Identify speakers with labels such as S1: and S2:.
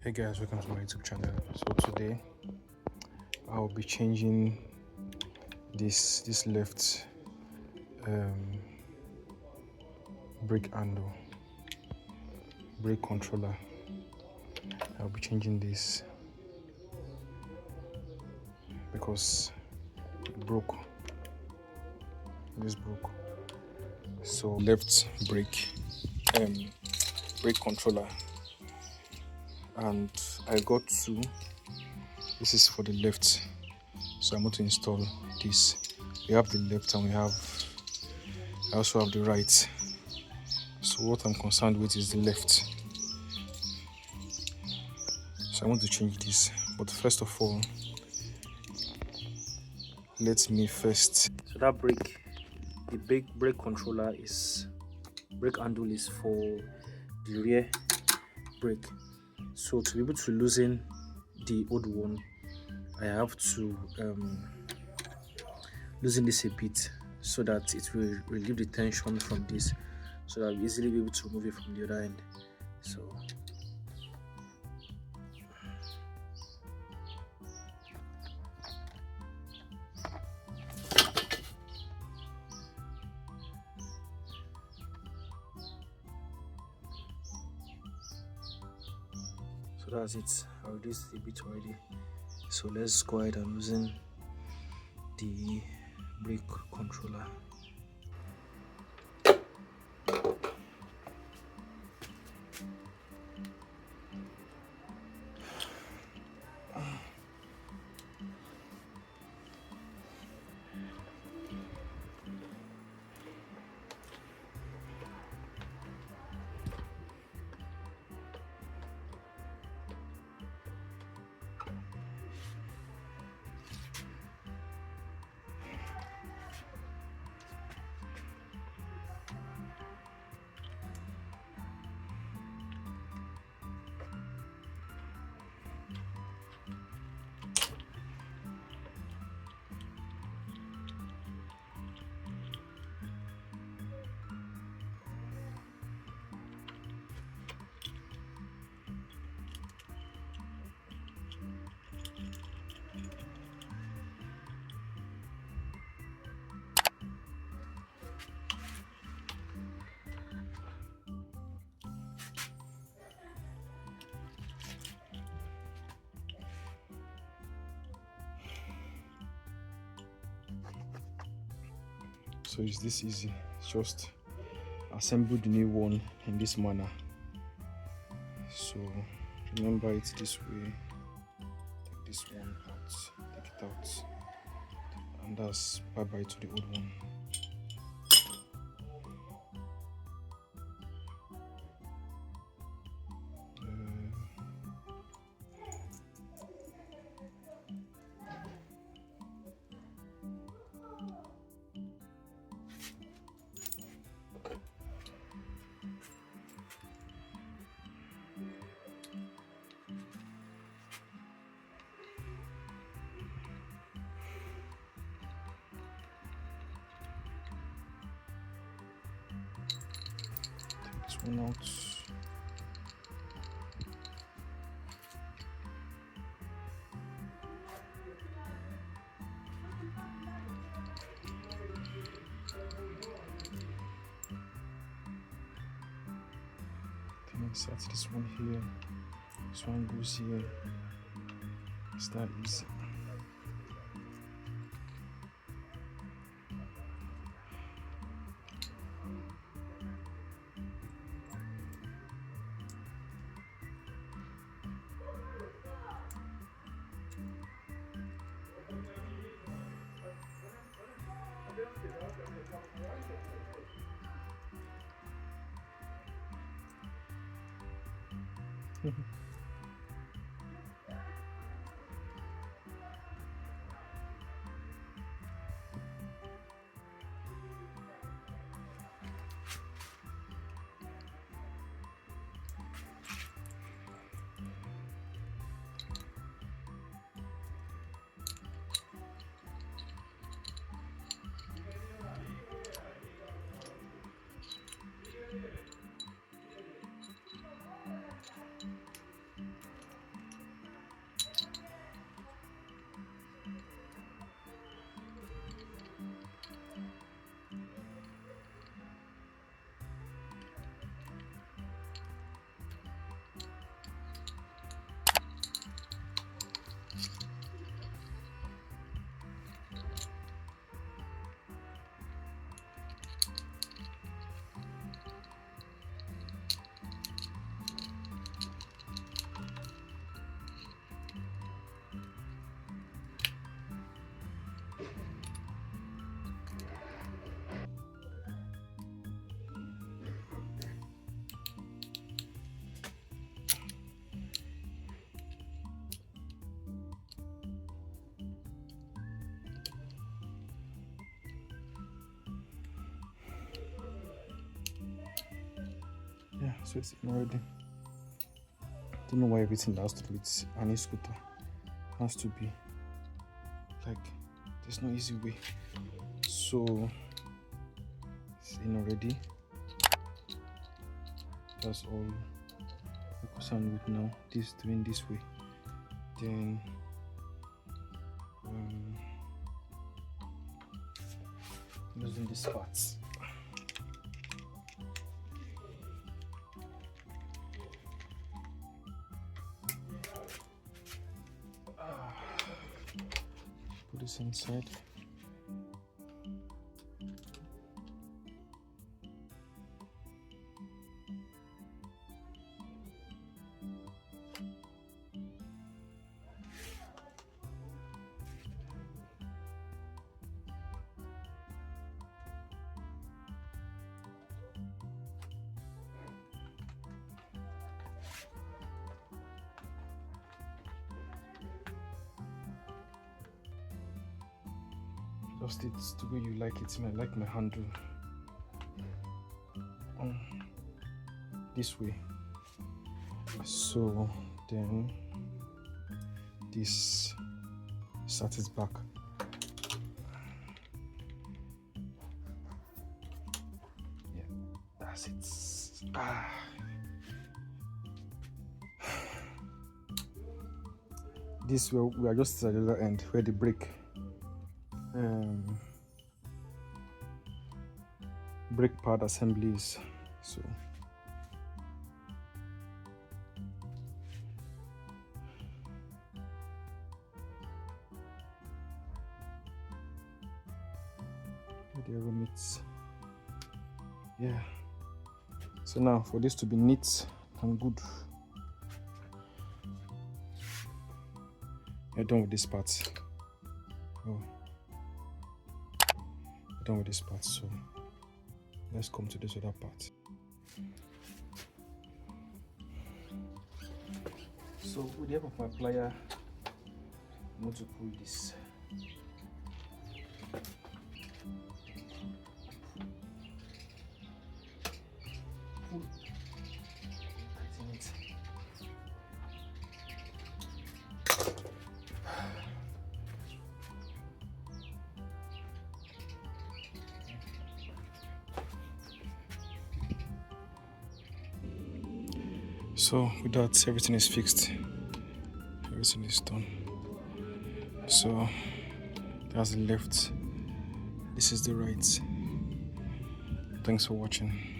S1: Hey guys, welcome to my YouTube channel. So today I'll be changing this left um, brake handle, brake controller. I'll be changing this because it broke. This broke. So left brake controller, and I got two. This is for the left, so I'm going to install this. We have the left and I also have the right. So what I'm concerned with is the left. So I want to change this, but first of all, let me first. So that the brake controller brake handle is for the rear brake. So to be able to loosen the old one, I have to loosen this a bit so that it will relieve the tension from this, so that I'll easily be able to move it from the other end. So that's it. I reduced a bit already. So let's go ahead and loosen the brake controller. So it's this easy. Just assemble the new one in this manner. So remember it this way. Take this one out, take it out, and that's bye bye to the old one. This one out. Then insert this one here. This one goes here. It's that easy. So it's in already. Don't know why everything has to do with an e-scooter. Has to be like, there's no easy way. So it's in already. That's all I'm concerned with now. This doing this way. Then using these parts. Put this inside. Just it's the way you like it. I like my handle this way. So then this sets it back. Yeah, that's it. This we are just at the other end where the brake pad assembly is. So the arrow meets. Yeah. So now for this to be neat and good, you're done with this part. Oh, we're done with this part, so let's come to this other part. So with the help of my plier, I'm going to pull this. Tighten it. So with that, everything is fixed. Everything is done. So that's the left. This is the right. Thanks for watching.